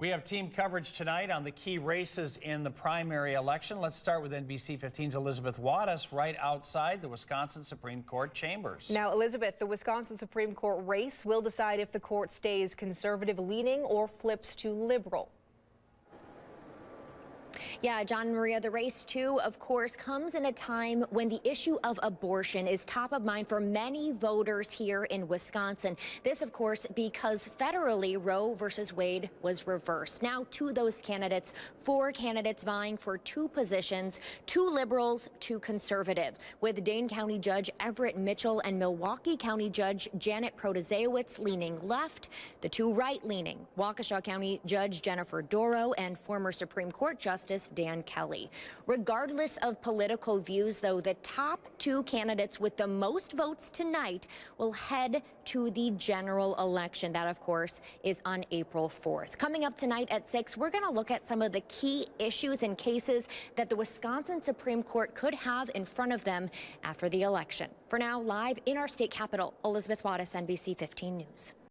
We have team coverage tonight on the key races in the primary election. Let's start with NBC 15's Elizabeth Wattis right outside the Wisconsin Supreme Court chambers. Now, Elizabeth, the Wisconsin Supreme Court race will decide if the court stays conservative-leaning or flips to liberal. Yeah, John Maria, the race, too, of course, comes in a time when the issue of abortion is top of mind for many voters here in Wisconsin. This, of course, because federally Roe versus Wade was reversed. Now, to those candidates, 4 candidates vying for 2 positions, 2 liberals, 2 conservatives, with Dane County Judge Everett Mitchell and Milwaukee County Judge Janet Protasiewicz leaning left, the 2 right-leaning, Waukesha County Judge Jennifer Dorow and former Supreme Court Justice Dan Kelly. Regardless of political views, though, the top 2 candidates with the most votes tonight will head to the general election. That, of course, is on April 4th. Coming up tonight at 6, we're going to look at some of the key issues and cases that the Wisconsin Supreme Court could have in front of them after the election. For now, live in our state capitol, Elizabeth Wattis, NBC 15 News.